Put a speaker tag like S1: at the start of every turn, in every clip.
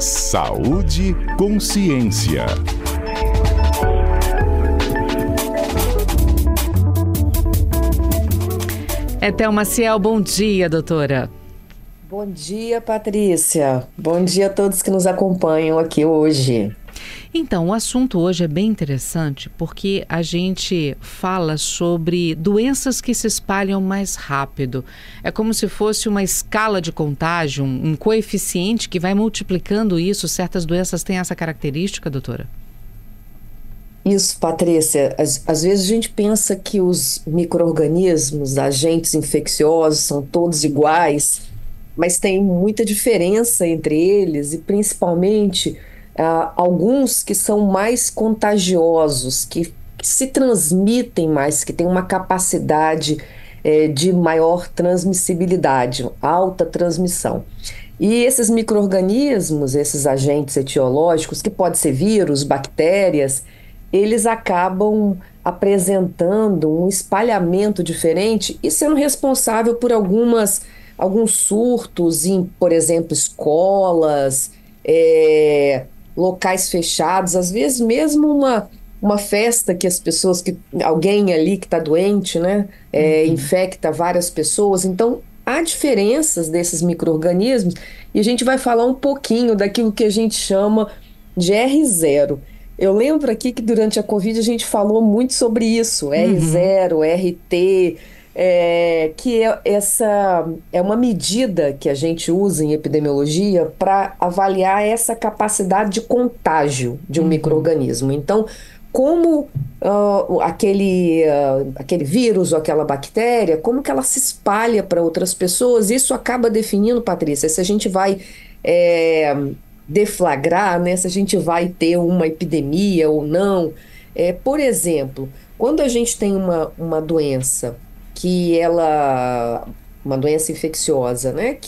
S1: Saúde Consciência.
S2: Thelma Ciel, bom dia, doutora.
S3: Bom dia, Patrícia. Bom dia a todos que nos acompanham aqui hoje.
S2: Então, o assunto hoje é bem interessante porque a gente fala sobre doenças que se espalham mais rápido. É como se fosse uma escala de contágio, um coeficiente que vai multiplicando isso. Certas doenças têm essa característica, doutora?
S3: Isso, Patrícia. Às vezes a gente pensa que os micro-organismos, agentes infecciosos, são todos iguais, mas tem muita diferença entre eles e principalmente alguns que são mais contagiosos, que se transmitem mais, que têm uma capacidade de maior transmissibilidade, alta transmissão. E esses micro-organismos, esses agentes etiológicos, que pode ser vírus, bactérias, eles acabam apresentando um espalhamento diferente e sendo responsável por alguns surtos em, por exemplo, escolas, locais fechados, às vezes mesmo uma festa que as pessoas, alguém ali que está doente, né, infecta várias pessoas. Então, há diferenças desses micro-organismos e a gente vai falar um pouquinho daquilo que a gente chama de R0. Eu lembro aqui que durante a Covid a gente falou muito sobre isso, R0, RT, que essa é uma medida que a gente usa em epidemiologia para avaliar essa capacidade de contágio de um micro-organismo. Então, como aquele vírus ou aquela bactéria, como que ela se espalha para outras pessoas, isso acaba definindo, Patrícia, se a gente vai deflagrar, né, se a gente vai ter uma epidemia ou não. Por exemplo, quando a gente tem uma doença uma doença infecciosa, né,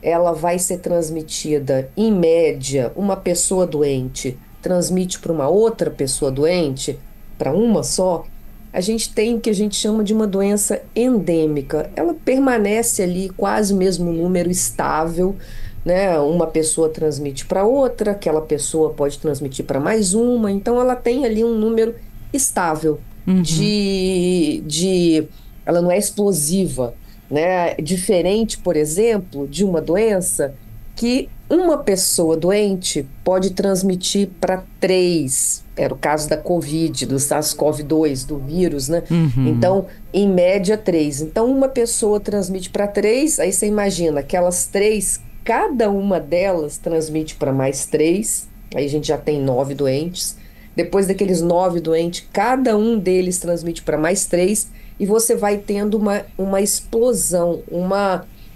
S3: ela vai ser transmitida, em média, uma pessoa doente transmite para uma outra pessoa doente, para uma só, a gente tem o que a gente chama de uma doença endêmica. Ela permanece ali quase o mesmo número estável, né? Uma pessoa transmite para outra, aquela pessoa pode transmitir para mais uma, então ela tem ali um número estável ela não é explosiva, né? Diferente, por exemplo, de uma doença que uma pessoa doente pode transmitir para 3. Era o caso da Covid, do SARS-CoV-2, do vírus, né? Então, em média, 3. Então, uma pessoa transmite para 3, aí você imagina, aquelas 3, cada uma delas transmite para mais 3, aí a gente já tem 9 doentes. Depois daqueles 9 doentes, cada um deles transmite para mais 3, e você vai tendo uma explosão,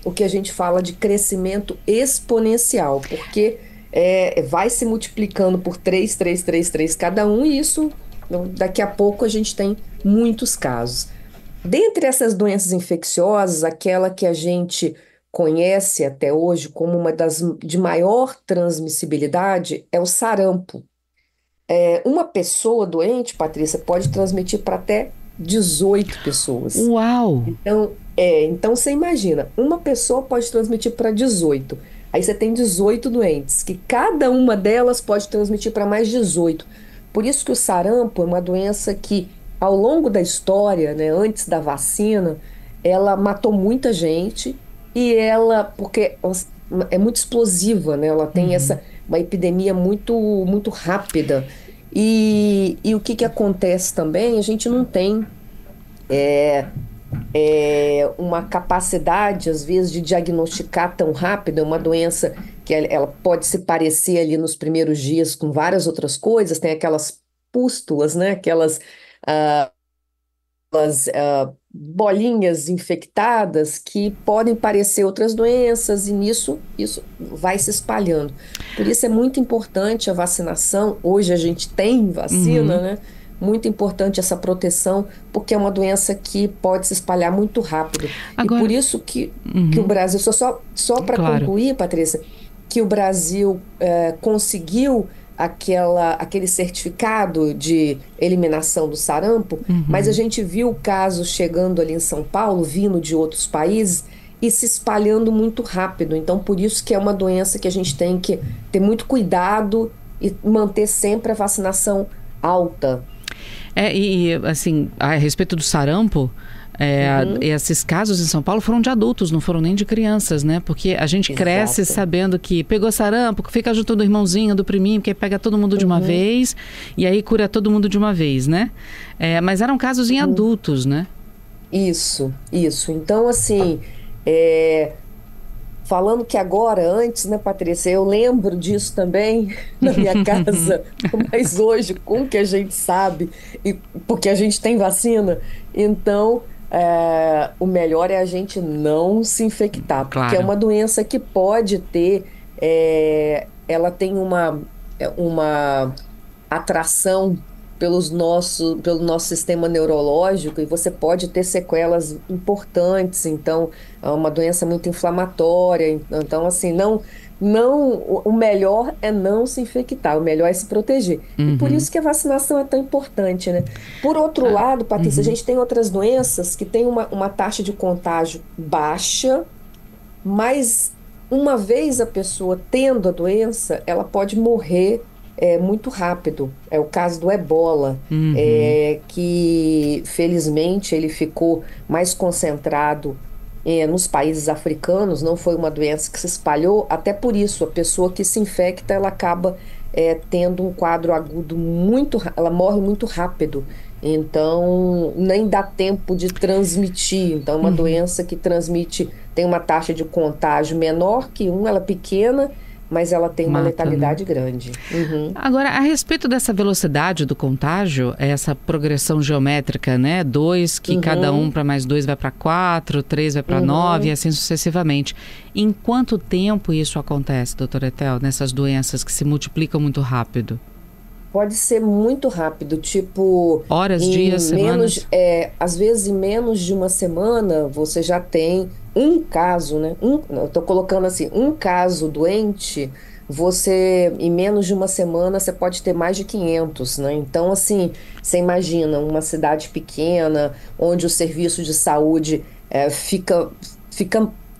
S3: o que a gente fala de crescimento exponencial, porque vai se multiplicando por 3, 3, 3, 3 cada um, e isso, daqui a pouco a gente tem muitos casos. Dentre essas doenças infecciosas, aquela que a gente conhece até hoje como uma das de maior transmissibilidade é o sarampo. Uma pessoa doente, Patrícia, pode transmitir para até 18 pessoas.
S2: Uau!
S3: Então você imagina, uma pessoa pode transmitir para 18. Aí você tem 18 doentes, que cada uma delas pode transmitir para mais 18. Por isso que o sarampo é uma doença que, ao longo da história, né, antes da vacina, ela matou muita gente porque é muito explosiva, né? Ela tem uma epidemia muito, muito rápida. E o que acontece também? A gente não tem uma capacidade, às vezes, de diagnosticar tão rápido. É uma doença que ela pode se parecer ali nos primeiros dias com várias outras coisas. Tem aquelas pústulas, né? Aquelas bolinhas infectadas que podem parecer outras doenças, e isso vai se espalhando. Por isso é muito importante a vacinação. Hoje a gente tem vacina, né? Muito importante essa proteção, porque é uma doença que pode se espalhar muito rápido.
S2: Agora,
S3: e por isso que o Brasil, só para concluir, Patrícia, que o Brasil conseguiu aquele certificado de eliminação do sarampo, mas a gente viu casos chegando ali em São Paulo, vindo de outros países, e se espalhando muito rápido. Então, por isso que é uma doença que a gente tem que ter muito cuidado e manter sempre a vacinação alta.
S2: Assim, a respeito do sarampo, esses casos em São Paulo foram de adultos, não foram nem de crianças, né? Porque a gente cresce
S3: Exato.
S2: sabendo que pegou sarampo, fica junto do irmãozinho, do priminho, que pega todo mundo de uma vez e aí cura todo mundo de uma vez, né? Mas eram casos em adultos, né?
S3: Isso, isso. Então, assim, falando que agora, antes, né, Patrícia, eu lembro disso também na minha casa, mas hoje, com o que a gente sabe, e porque a gente tem vacina, então o melhor é a gente não se infectar, porque é
S2: Claro.
S3: uma doença que pode ter, ela tem uma atração pelo nosso sistema neurológico e você pode ter sequelas importantes. Então, é uma doença muito inflamatória. Então, assim, o melhor é não se infectar, o melhor é se proteger. E por isso que a vacinação é tão importante, né? Por outro lado, Patrícia, a gente tem outras doenças que têm uma taxa de contágio baixa, mas uma vez a pessoa tendo a doença, ela pode morrer muito rápido. É o caso do Ebola, que felizmente ele ficou mais concentrado nos países africanos, não foi uma doença que se espalhou, até por isso a pessoa que se infecta, ela acaba tendo um quadro agudo ela morre muito rápido. Então, nem dá tempo de transmitir. Então, é uma doença que transmite, tem uma taxa de contágio menor que ela é pequena, mas ela tem uma letalidade grande.
S2: Agora, a respeito dessa velocidade do contágio, essa progressão geométrica, né? 2, que cada um para mais 2 vai para 4, 3 vai para 9 e assim sucessivamente. Em quanto tempo isso acontece, doutora Etel, nessas doenças que se multiplicam muito rápido?
S3: Pode ser muito rápido, tipo...
S2: Horas, dias, semanas?
S3: Às vezes, em menos de uma semana, você já tem um caso, né? Eu estou colocando assim, um caso doente, em menos de uma semana, você pode ter mais de 500, né? Então, assim, você imagina uma cidade pequena, onde o serviço de saúde fica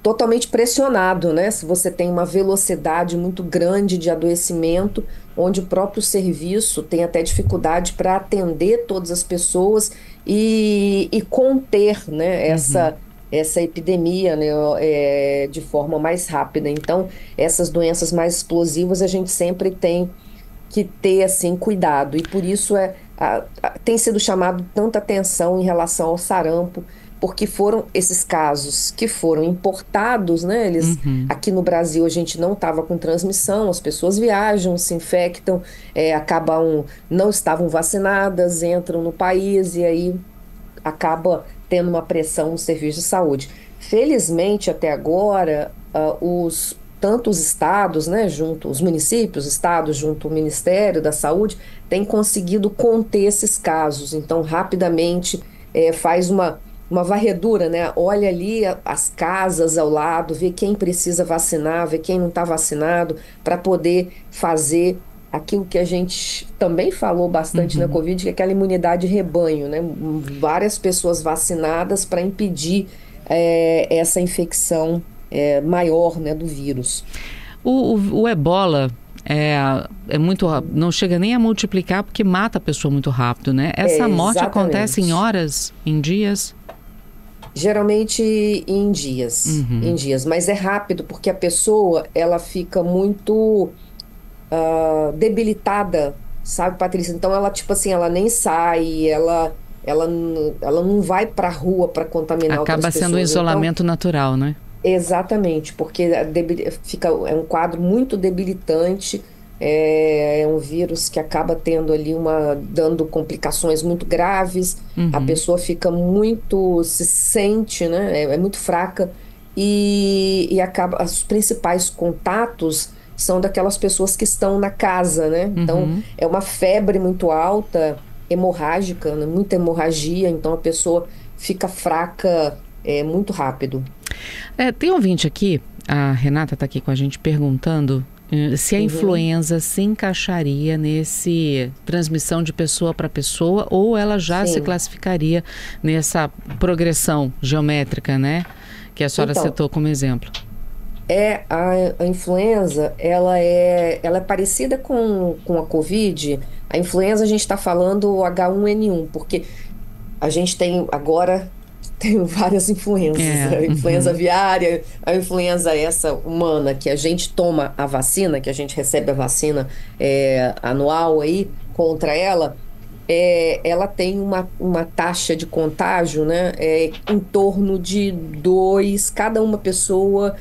S3: totalmente pressionado, né? Se você tem uma velocidade muito grande de adoecimento, onde o próprio serviço tem até dificuldade para atender todas as pessoas e conter, né, essa epidemia, né, de forma mais rápida. Então, essas doenças mais explosivas a gente sempre tem que ter assim cuidado, e por isso tem sido chamado tanta atenção em relação ao sarampo, porque foram esses casos que foram importados, né? Aqui no Brasil a gente não estava com transmissão, as pessoas viajam, se infectam, não estavam vacinadas, entram no país e aí acaba tendo uma pressão no serviço de saúde. Felizmente, até agora, tanto os estados, né, os municípios, estados, junto ao Ministério da Saúde, têm conseguido conter esses casos. Então, rapidamente, faz uma varredura, né? Olha ali as casas ao lado, vê quem precisa vacinar, vê quem não está vacinado, para poder fazer aquilo que a gente também falou bastante na Covid, que é aquela imunidade de rebanho, né? Várias pessoas vacinadas para impedir essa infecção maior, né, do vírus.
S2: O Ebola não chega nem a multiplicar porque mata a pessoa muito rápido, né? Essa morte acontece em horas, em dias?
S3: Geralmente em dias, mas é rápido porque a pessoa ela fica muito debilitada, sabe, Patrícia? Então ela tipo assim, ela nem sai, ela não vai para a rua para contaminar outras pessoas.
S2: Acaba sendo um isolamento natural, né?
S3: Exatamente, porque é um quadro muito debilitante. É um vírus que acaba tendo ali dando complicações muito graves. A pessoa fica se sente, né? É muito fraca e acaba. Os principais contatos são daquelas pessoas que estão na casa, né? Então é uma febre muito alta, hemorrágica, né? Muita hemorragia. Então a pessoa fica fraca muito rápido.
S2: Tem ouvinte aqui, a Renata está aqui com a gente perguntando se a influenza se encaixaria nesse transmissão de pessoa para pessoa ou ela já se classificaria nessa progressão geométrica, né? que a senhora
S3: Então,
S2: citou como exemplo?
S3: a influenza, ela é parecida com a Covid. A influenza, a gente está falando o H1N1, porque a gente tem agora tem várias influenzas,
S2: É,
S3: a influenza
S2: uhum,
S3: aviária, a influenza essa humana, que a gente toma a vacina, que a gente recebe a vacina anual aí contra ela, ela tem uma taxa de contágio, né, em torno de dois, cada uma pessoa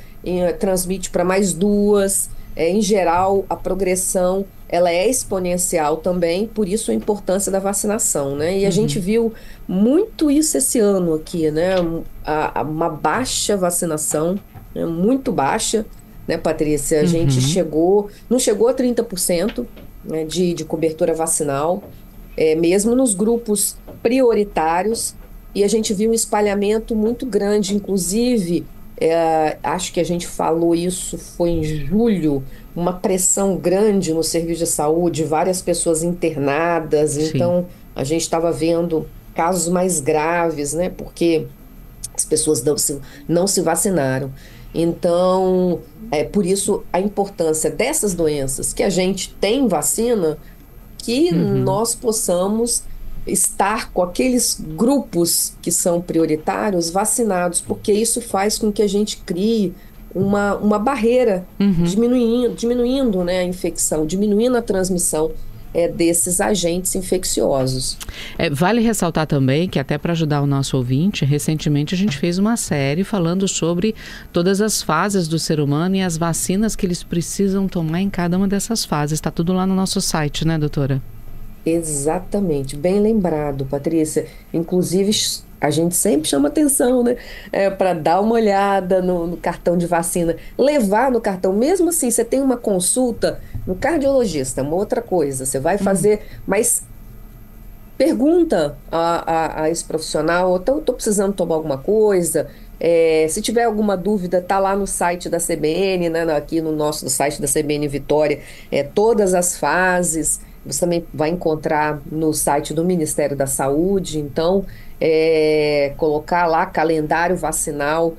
S3: transmite para mais duas. Em geral, a progressão ela é exponencial também, por isso a importância da vacinação, né? E a gente
S2: uhum,
S3: viu muito isso esse ano aqui, né? Uma baixa vacinação, né? Muito baixa, né, Patrícia? A gente
S2: uhum.
S3: não chegou a 30%, né, de cobertura vacinal, mesmo nos grupos prioritários, e a gente viu um espalhamento muito grande, inclusive, acho que a gente falou isso foi em julho, uma pressão grande no serviço de saúde, várias pessoas internadas,
S2: Sim.
S3: então a gente estava vendo casos mais graves, né? Porque as pessoas não se vacinaram. Então, por isso a importância dessas doenças que a gente tem vacina, que
S2: Uhum.
S3: nós possamos estar com aqueles grupos que são prioritários vacinados, porque isso faz com que a gente crie uma barreira,
S2: Uhum.
S3: diminuindo, né, a infecção, diminuindo a transmissão desses agentes infecciosos.
S2: Vale ressaltar também que, até para ajudar o nosso ouvinte, recentemente a gente fez uma série falando sobre todas as fases do ser humano e as vacinas que eles precisam tomar em cada uma dessas fases. Está tudo lá no nosso site, né, doutora?
S3: Exatamente, bem lembrado, Patrícia. Inclusive, a gente sempre chama atenção, né? Para dar uma olhada no cartão de vacina, levar no cartão, mesmo assim, você tem uma consulta no cardiologista, uma outra coisa, você vai fazer, mas pergunta a esse profissional, estou precisando tomar alguma coisa. Se tiver alguma dúvida, tá lá no site da CBN, né, aqui no nosso site da CBN Vitória, todas as fases. Você também vai encontrar no site do Ministério da Saúde. Então, colocar lá calendário vacinal,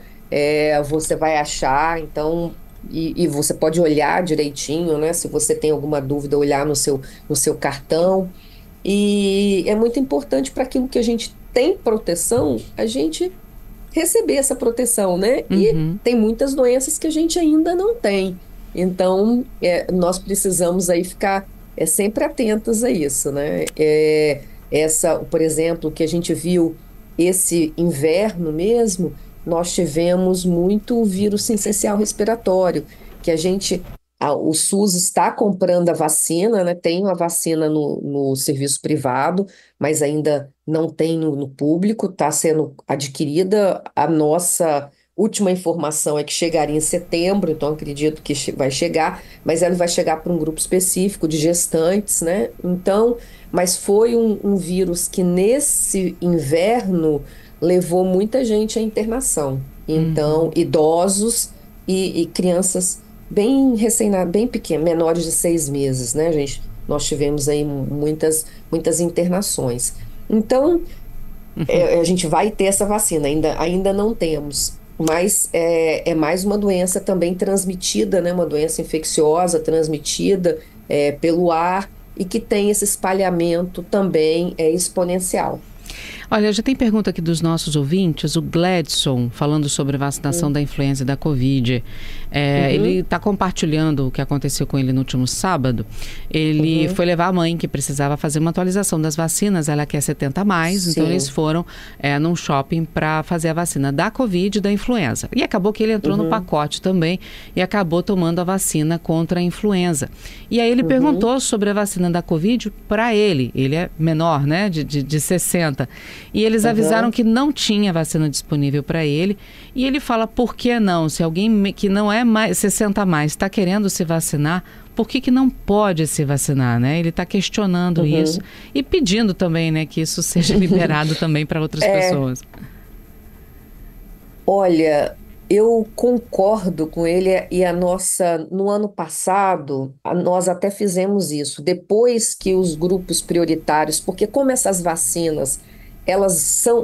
S3: você vai achar. Então, e você pode olhar direitinho, né? Se você tem alguma dúvida, olhar no seu cartão. E é muito importante para aquilo que a gente tem proteção, a gente receber essa proteção, né? E
S2: Uhum.
S3: tem muitas doenças que a gente ainda não tem. Então, nós precisamos aí ficar sempre atentos a isso, né? Por exemplo, que a gente viu esse inverno mesmo, nós tivemos muito vírus sincicial respiratório, que o SUS está comprando a vacina, né? Tem uma vacina no serviço privado, mas ainda não tem no público, está sendo adquirida. A nossa última informação é que chegaria em setembro, então acredito que vai chegar, mas ela vai chegar para um grupo específico de gestantes, né? Então, mas foi um vírus que nesse inverno levou muita gente à internação. Então,
S2: Uhum.
S3: idosos e crianças bem pequenas, menores de 6 meses, né, gente? Nós tivemos aí muitas internações. Então, a gente vai ter essa vacina, ainda não temos, mas é mais uma doença também transmitida, né? Uma doença infecciosa transmitida pelo ar e que tem esse espalhamento também exponencial.
S2: Olha, já tem pergunta aqui dos nossos ouvintes, o Gladson, falando sobre a vacinação da influenza e da Covid. Ele
S3: Uhum,
S2: está compartilhando o que aconteceu com ele no último sábado. Ele
S3: uhum,
S2: foi levar a mãe que precisava fazer uma atualização das vacinas, ela quer 70 a mais, então eles
S3: sim,
S2: foram num shopping para fazer a vacina da Covid e da influenza. E acabou que ele entrou no
S3: uhum,
S2: pacote também e acabou tomando a vacina contra a influenza. E aí ele
S3: uhum,
S2: perguntou sobre a vacina da Covid para ele. Ele é menor, né, de 60. E eles avisaram
S3: uhum.
S2: que não tinha vacina disponível para ele. E ele fala, por que não? Se alguém que não é mais 60 a mais está querendo se vacinar, por que não pode se vacinar, né? Ele está questionando isso
S3: Uhum.
S2: e pedindo também, né, que isso seja liberado também para outras
S3: É,
S2: pessoas.
S3: olha, eu concordo com ele no ano passado, nós até fizemos isso, depois que os grupos prioritários, porque como essas vacinas,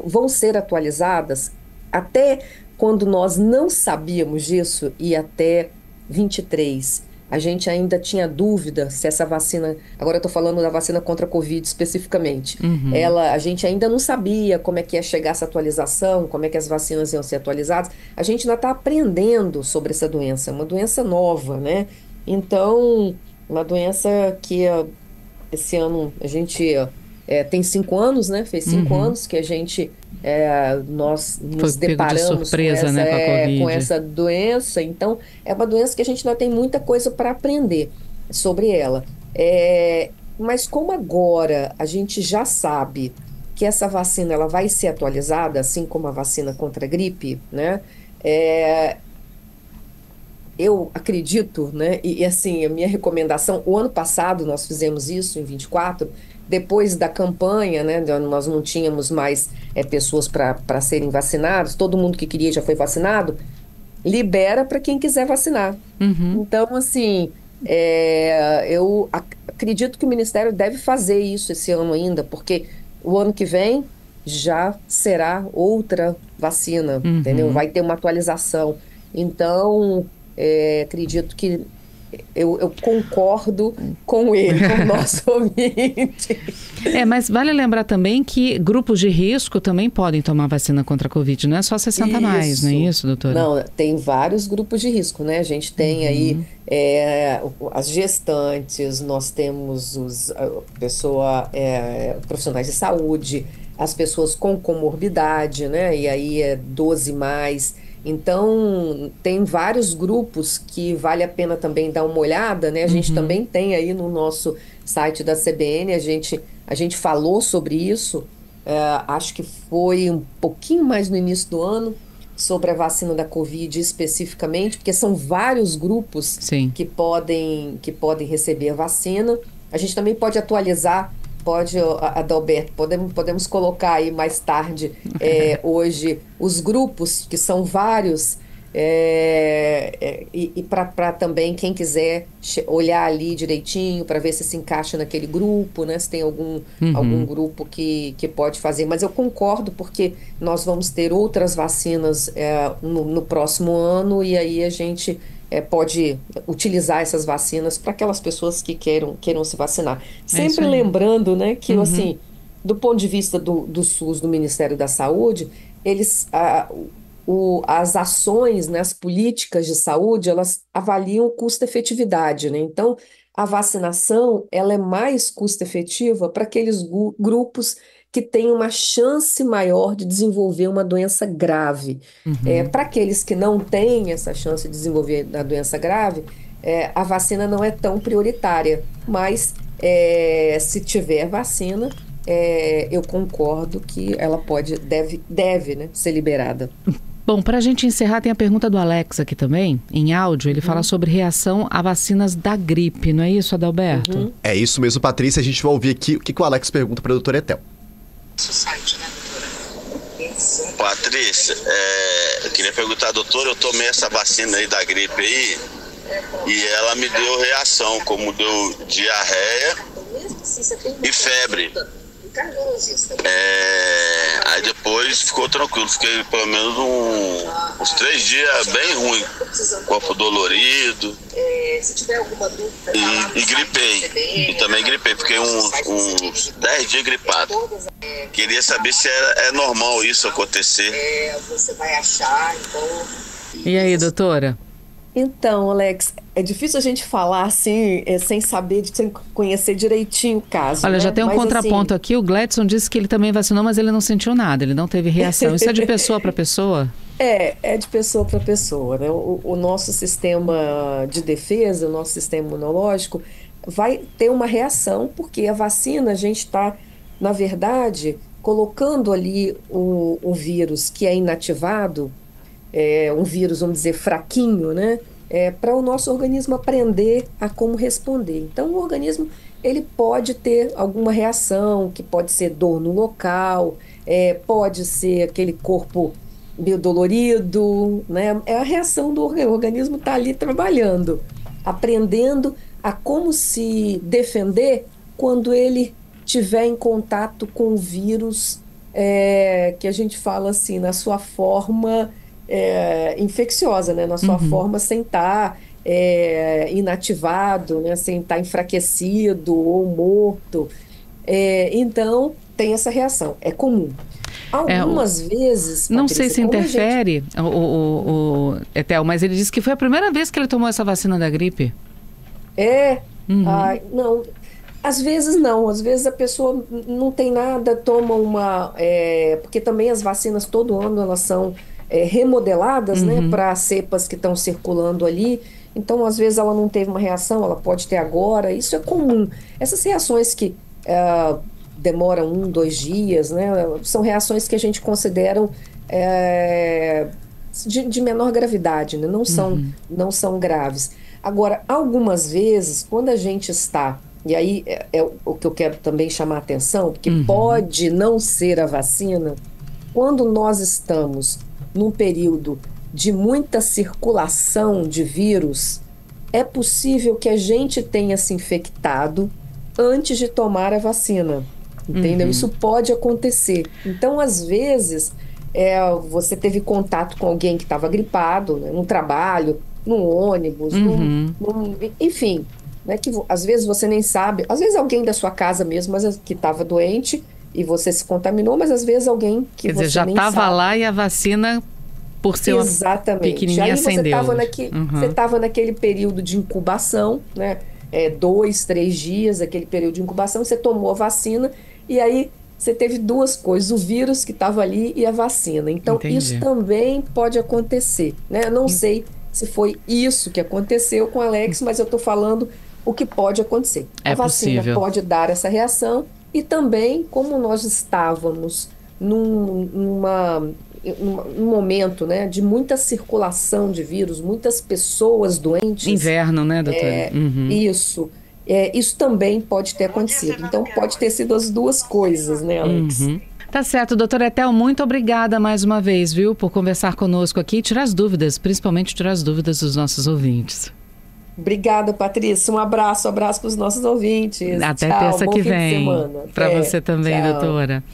S3: vão ser atualizadas, até quando nós não sabíamos disso, e até 23, a gente ainda tinha dúvida se essa vacina, agora eu estou falando da vacina contra a Covid especificamente, a gente ainda não sabia como é que ia chegar essa atualização, como é que as vacinas iam ser atualizadas. A gente ainda está aprendendo sobre essa doença, uma doença nova, né? Então, uma doença que esse ano a gente tem 5 anos, né? Fez 5 anos que nós nos deparamos
S2: de surpresa, né, com a Covid.
S3: Com essa doença. Então, é uma doença que a gente ainda tem muita coisa para aprender sobre ela. Mas como agora a gente já sabe que essa vacina ela vai ser atualizada, assim como a vacina contra a gripe, né? Eu acredito, né? E assim, a minha recomendação, o ano passado nós fizemos isso, em 24, depois da campanha, né? Nós não tínhamos mais pessoas para serem vacinadas, todo mundo que queria já foi vacinado, libera para quem quiser vacinar. Então, assim, eu acredito que o Ministério deve fazer isso esse ano ainda, porque o ano que vem já será outra vacina, entendeu? Vai ter uma atualização. Então, acredito que eu concordo com ele, com o nosso ouvinte.
S2: Mas vale lembrar também que grupos de risco também podem tomar vacina contra a Covid, não é só 60 mais, não é isso, doutora?
S3: Não, tem vários grupos de risco, né? A gente tem aí as gestantes, nós temos profissionais de saúde, as pessoas com comorbidade, né? E aí 12 mais. Então, tem vários grupos que vale a pena também dar uma olhada, né? A gente também tem aí no nosso site da CBN, a gente falou sobre isso, acho que foi um pouquinho mais no início do ano, sobre a vacina da Covid especificamente, porque são vários grupos que podem receber a vacina. A gente também pode atualizar. Adalberto, podemos colocar aí mais tarde, hoje, os grupos, que são vários, e para também quem quiser olhar ali direitinho, para ver se encaixa naquele grupo, né? Se tem algum grupo que pode fazer. Mas eu concordo, porque nós vamos ter outras vacinas no próximo ano, e aí a gente pode utilizar essas vacinas para aquelas pessoas que queiram se vacinar. Sempre lembrando, né, que assim, do ponto de vista do SUS, do Ministério da Saúde, eles, as ações, né, as políticas de saúde, elas avaliam custo-efetividade, né? Então, a vacinação, ela é mais custo-efetiva para aqueles grupos que têm uma chance maior de desenvolver uma doença grave. Para aqueles que não têm essa chance de desenvolver a doença grave, a vacina não é tão prioritária, mas se tiver vacina, eu concordo que ela deve, né, ser liberada.
S2: Bom, para a gente encerrar, tem a pergunta do Alex aqui também, em áudio. Ele fala sobre reação a vacinas da gripe, não é isso, Adalberto?
S4: É isso mesmo, Patrícia. A gente vai ouvir aqui o que o Alex pergunta para a doutora Etel.
S5: Patrícia, eu queria perguntar, doutora, eu tomei essa vacina aí da gripe aí e ela me deu reação, como deu diarreia e febre. Aí depois ficou tranquilo, fiquei pelo menos uns 3 dias bem ruim, corpo dolorido, e gripei, e também gripei, fiquei uns 10 dias gripado. Queria saber se é normal isso acontecer.
S2: E aí, doutora?
S3: Então, Alex, é difícil a gente falar assim, sem saber, sem conhecer direitinho o caso.
S2: Olha,
S3: né?
S2: já tem um contraponto aqui. O Gladson disse que ele também vacinou, mas ele não sentiu nada, ele não teve reação. Isso é de pessoa para pessoa?
S3: É de pessoa para pessoa, né? O nosso sistema de defesa, o nosso sistema imunológico, vai ter uma reação, porque a vacina, a gente está, na verdade, colocando ali o vírus que é inativado, um vírus, vamos dizer, fraquinho, né? Para o nosso organismo aprender a como responder. Então, o organismo, ele pode ter alguma reação, que pode ser dor no local, pode ser aquele corpo meio dolorido, né? É a reação do organismo. O organismo está ali trabalhando, aprendendo a como se defender quando ele tiver em contato com o vírus, que a gente fala assim, na sua forma infecciosa, né? Na sua forma, sem estar inativado, né? Sem estar enfraquecido ou morto. Então, tem essa reação. É comum. Algumas vezes,
S2: não
S3: Patrícia,
S2: sei se
S3: como a
S2: interfere, o Etel, mas ele disse que foi a primeira vez que ele tomou essa vacina da gripe.
S3: Não, às vezes não, às vezes a pessoa não tem nada, toma porque também as vacinas todo ano elas são remodeladas, né, para cepas que estão circulando ali, então às vezes ela não teve uma reação, ela pode ter agora, isso é comum. Essas reações que demoram 1, 2 dias, né, são reações que a gente considera de menor gravidade, né, não são graves. Agora, algumas vezes, quando a gente está, e aí é o que eu quero também chamar a atenção, porque pode não ser a vacina, quando nós estamos num período de muita circulação de vírus, é possível que a gente tenha se infectado antes de tomar a vacina, entendeu? Isso pode acontecer. Então, às vezes, você teve contato com alguém que estava gripado, né, no trabalho, no ônibus, enfim, né, que às vezes você nem sabe, às vezes alguém da sua casa mesmo, mas que estava doente e você se contaminou, mas às vezes alguém que
S2: Quer dizer,
S3: você
S2: já
S3: nem
S2: estava
S3: sabe.
S2: lá e a vacina, por ser uma pequenininha,
S3: Aí
S2: acendeu.
S3: você estava naquele período de incubação, né, 2, 3 dias, aquele período de incubação, você tomou a vacina e aí você teve duas coisas, o vírus que estava ali e a vacina. Então,
S2: Entendi.
S3: isso também pode acontecer, né? Eu não sei se foi isso que aconteceu com o Alex, mas eu estou falando o que pode acontecer. A vacina
S2: possível.
S3: pode dar essa reação e também, como nós estávamos num momento, né, de muita circulação de vírus, muitas pessoas doentes.
S2: Inverno, né, doutora?
S3: Isso também pode ter acontecido. Então, pode ter sido as duas coisas, né, Alex?
S2: Tá certo, doutora Etel, muito obrigada mais uma vez, viu, por conversar conosco aqui e tirar as dúvidas, principalmente tirar as dúvidas dos nossos ouvintes.
S3: Obrigada, Patrícia. Um abraço para os nossos ouvintes.
S2: Até
S3: Tchau,
S2: terça
S3: bom
S2: que
S3: fim de
S2: vem.
S3: semana.
S2: Para
S3: Até.
S2: você também,
S3: Tchau.
S2: doutora.